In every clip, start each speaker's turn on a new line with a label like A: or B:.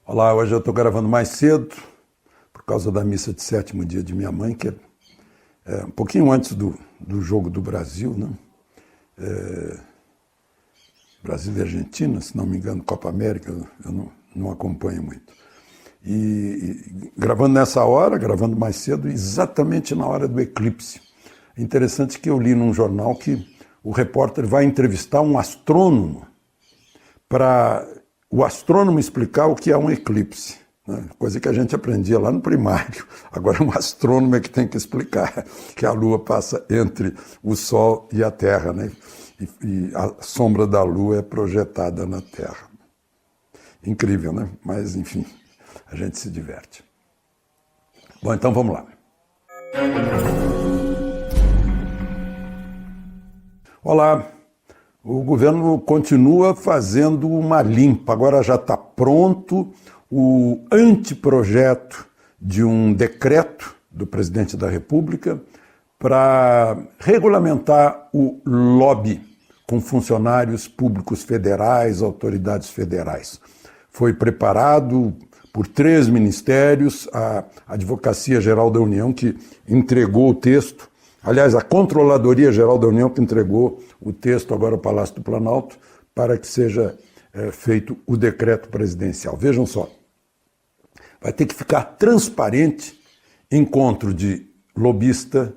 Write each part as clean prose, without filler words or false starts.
A: Olá, hoje eu estou gravando mais cedo, por causa da missa de sétimo dia de minha mãe, que é um pouquinho antes do jogo do Brasil, né? Brasil e Argentina, se não me engano, Copa América, eu não acompanho muito. E gravando nessa hora, gravando mais cedo, exatamente na hora do eclipse. É interessante que eu li num jornal que o repórter vai entrevistar um astrônomo para o astrônomo explicar o que é um eclipse, né? Coisa que a gente aprendia lá no primário. Agora um astrônomo é que tem que explicar que a Lua passa entre o Sol e a Terra, né? E a sombra da Lua é projetada na Terra. Incrível, né? Mas, enfim, a gente se diverte. Bom, então vamos lá. Olá. O governo continua fazendo uma limpa. Agora já está pronto o anteprojeto de um decreto do presidente da República para regulamentar o lobby com funcionários públicos federais, autoridades federais. Foi preparado por 3 ministérios, a Advocacia Geral da União, que entregou o texto. Aliás, a Controladoria Geral da União que entregou o texto agora ao Palácio do Planalto para que seja feito o decreto presidencial. Vejam só, vai ter que ficar transparente encontro de lobista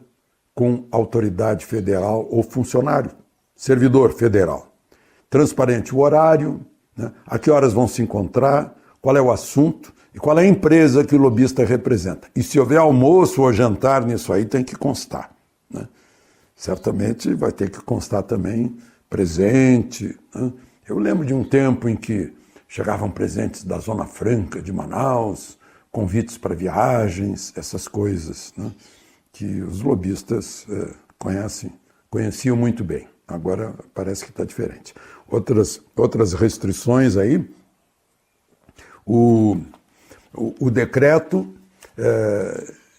A: com autoridade federal ou funcionário, servidor federal. Transparente o horário, né, a que horas vão se encontrar, qual é o assunto e qual é a empresa que o lobista representa. E se houver almoço ou jantar nisso aí, tem que constar. Né? Certamente vai ter que constar também presente. Né? Eu lembro de um tempo em que chegavam presentes da Zona Franca de Manaus, convites para viagens, essas coisas, né? Que os lobistas conheciam muito bem. Agora parece que está diferente. Outras restrições aí, o decreto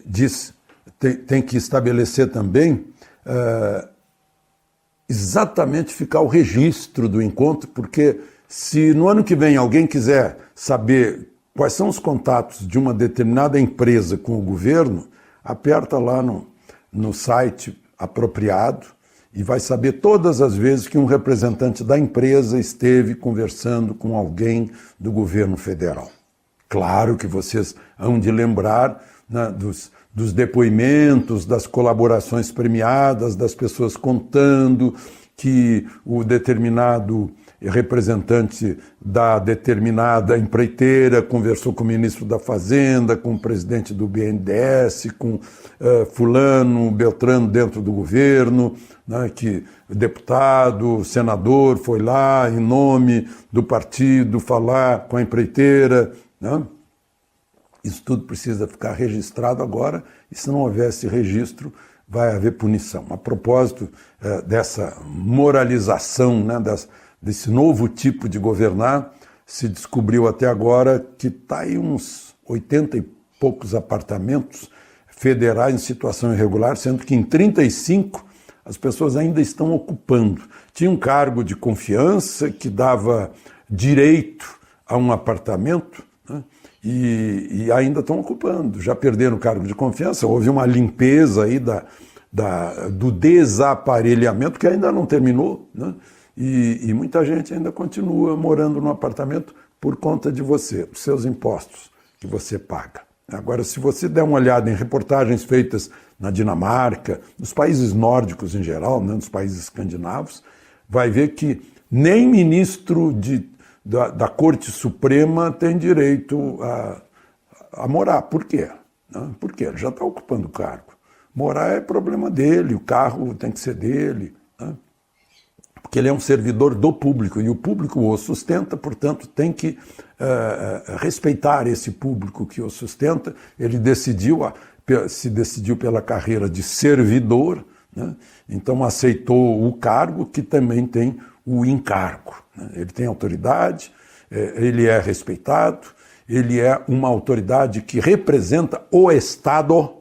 A: diz... Tem que estabelecer também exatamente ficar o registro do encontro, porque se no ano que vem alguém quiser saber quais são os contatos de uma determinada empresa com o governo, aperta lá no site apropriado e vai saber todas as vezes que um representante da empresa esteve conversando com alguém do governo federal. Claro que vocês hão de lembrar, né, dos depoimentos, das colaborações premiadas, das pessoas contando que o determinado representante da determinada empreiteira conversou com o ministro da Fazenda, com o presidente do BNDES, com fulano, beltrano dentro do governo, né, que o deputado, senador foi lá em nome do partido falar com a empreiteira, né? Isso tudo precisa ficar registrado agora, e se não houver esse registro, vai haver punição. A propósito dessa moralização, né, desse novo tipo de governar, se descobriu até agora que está aí uns 80 e poucos apartamentos federais em situação irregular, sendo que em 35 as pessoas ainda estão ocupando. Tinha um cargo de confiança que dava direito a um apartamento, né? E ainda estão ocupando, já perderam o cargo de confiança, houve uma limpeza aí do desaparelhamento que ainda não terminou, né? E muita gente ainda continua morando no apartamento por conta de você, dos seus impostos que você paga. Agora, se você der uma olhada em reportagens feitas na Dinamarca, nos países nórdicos em geral, né, nos países escandinavos, vai ver que nem ministro da Corte Suprema tem direito a morar. Por quê? Porque ele já está ocupando o cargo. Morar é problema dele, o carro tem que ser dele, né? Porque ele é um servidor do público e o público o sustenta, portanto tem que respeitar esse público que o sustenta. Ele se decidiu pela carreira de servidor, né? Então aceitou o cargo que também tem o encargo. Ele tem autoridade, ele é respeitado, ele é uma autoridade que representa o Estado,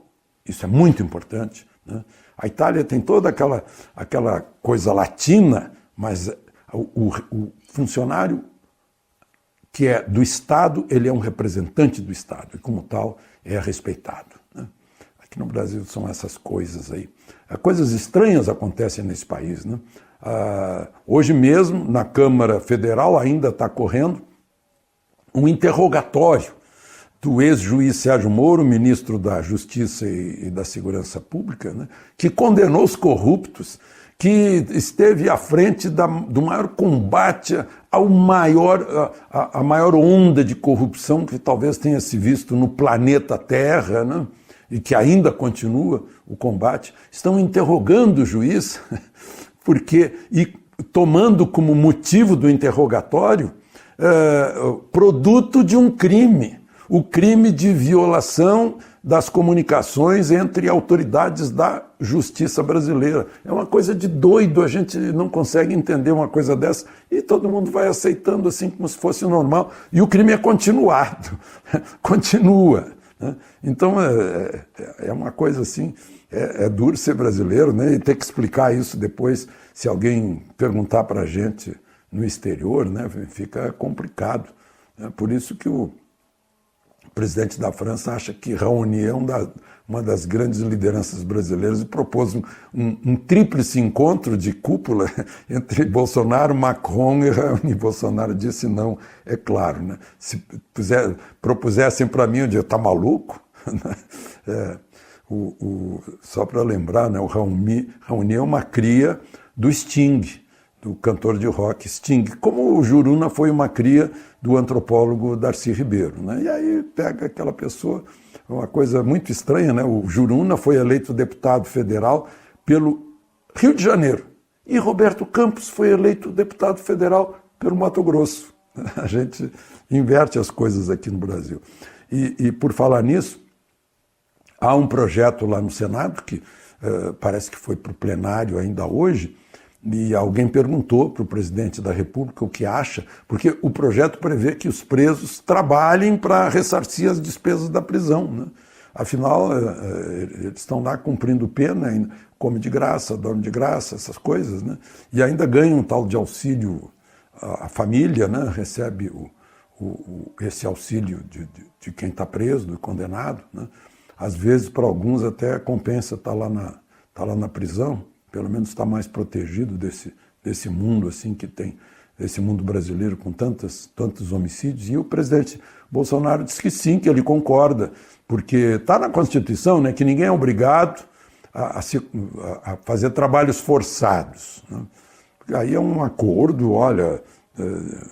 A: isso é muito importante, né? A Itália tem toda aquela coisa latina, mas o funcionário que é do Estado, ele é um representante do Estado e, como tal, é respeitado. Né? Aqui no Brasil são essas coisas aí. Coisas estranhas acontecem nesse país. Né? Hoje mesmo, na Câmara Federal, ainda está correndo um interrogatório do ex-juiz Sérgio Moro, ministro da Justiça e da Segurança Pública, né? Que condenou os corruptos, que esteve à frente do maior combate a maior onda de corrupção que talvez tenha se visto no planeta Terra, né? E que ainda continua o combate. Estão interrogando o juiz e tomando como motivo do interrogatório produto de um crime, o crime de violação das comunicações entre autoridades da justiça brasileira. É uma coisa de doido, a gente não consegue entender uma coisa dessa e todo mundo vai aceitando assim como se fosse normal. E o crime é continuado, continua. Né? Então é uma coisa assim, é duro ser brasileiro, né? E ter que explicar isso depois, se alguém perguntar para a gente no exterior, né? Fica complicado. Né? Por isso que o presidente da França acha que Raoni é uma das grandes lideranças brasileiras e propôs um tríplice encontro de cúpula entre Bolsonaro, Macron e Raoni. Bolsonaro disse não, é claro. Né? Se propusessem para mim, eu diria, tá maluco? Só para lembrar, né, o Raoni é uma cria do Sting, do cantor de rock Sting, como o Juruna foi uma cria do antropólogo Darcy Ribeiro. Né? E aí pega aquela pessoa, uma coisa muito estranha, né? O Juruna foi eleito deputado federal pelo Rio de Janeiro e Roberto Campos foi eleito deputado federal pelo Mato Grosso. A gente inverte as coisas aqui no Brasil. E por falar nisso, há um projeto lá no Senado que parece que foi para o plenário ainda hoje, e alguém perguntou para o presidente da República o que acha, porque o projeto prevê que os presos trabalhem para ressarcir as despesas da prisão. Né? Afinal, eles estão lá cumprindo pena, come de graça, dorme de graça, essas coisas, né? E ainda ganham um tal de auxílio, a família, né? Recebe esse auxílio de quem está preso, do condenado. Né? Às vezes, para alguns, até compensa estar lá na prisão. Pelo menos está mais protegido desse mundo assim que tem, esse mundo brasileiro com tantos homicídios. E o presidente Bolsonaro disse que sim, que ele concorda, porque está na Constituição, né, que ninguém é obrigado a fazer trabalhos forçados. Né? Aí é um acordo, olha,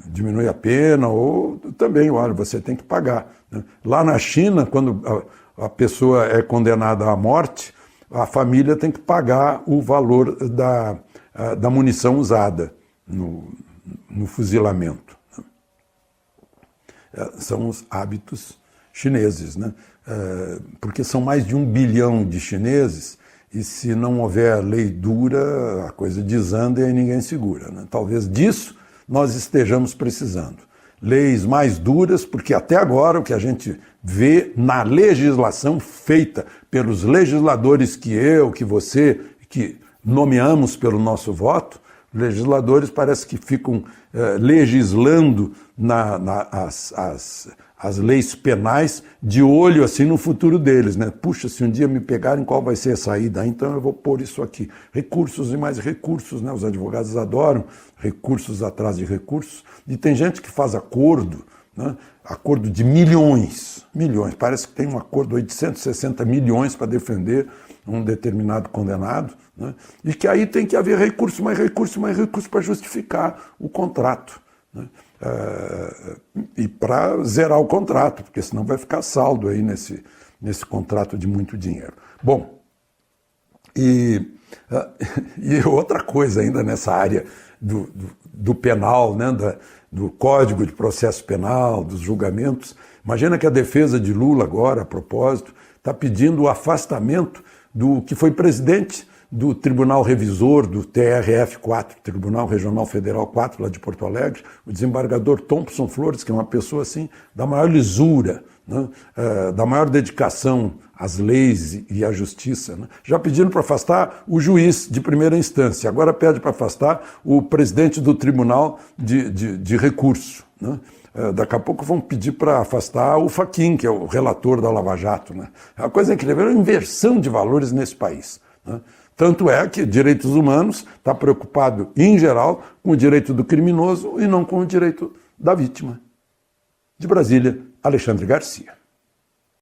A: diminui a pena, ou também, olha, você tem que pagar. Né? Lá na China, quando a pessoa é condenada à morte, a família tem que pagar o valor da munição usada no fuzilamento. São os hábitos chineses, né? Porque são mais de 1 bilhão de chineses e se não houver lei dura, a coisa desanda e ninguém segura. Né? Talvez disso nós estejamos precisando. Leis mais duras, porque até agora o que a gente vê na legislação feita pelos legisladores que você, que nomeamos pelo nosso voto, legisladores parece que ficam legislando as leis penais de olho assim no futuro deles, né? Puxa, se um dia me pegarem, qual vai ser a saída? Então eu vou pôr isso aqui. Recursos e mais recursos, né? Os advogados adoram recursos atrás de recursos. E tem gente que faz acordo, né? Acordo de milhões. Parece que tem um acordo de 860 milhões para defender um determinado condenado, né? E que aí tem que haver recurso, mais recurso para justificar o contrato, né? E para zerar o contrato, porque senão vai ficar saldo aí nesse contrato de muito dinheiro. Bom, e outra coisa ainda nessa área do penal, né, do Código de Processo Penal, dos julgamentos. Imagina que a defesa de Lula agora, a propósito, está pedindo o afastamento do que foi presidente do Tribunal Revisor, do TRF4, Tribunal Regional Federal 4, lá de Porto Alegre, o desembargador Thompson Flores, que é uma pessoa assim da maior lisura, né, da maior dedicação às leis e à justiça. Né. Já pediram para afastar o juiz de primeira instância, agora pede para afastar o presidente do Tribunal de Recurso. Né. Daqui a pouco vão pedir para afastar o Fachin, que é o relator da Lava Jato, né? É uma coisa incrível, é uma inversão de valores nesse país, né? Tanto é que direitos humanos está preocupado, em geral, com o direito do criminoso e não com o direito da vítima. De Brasília, Alexandre Garcia.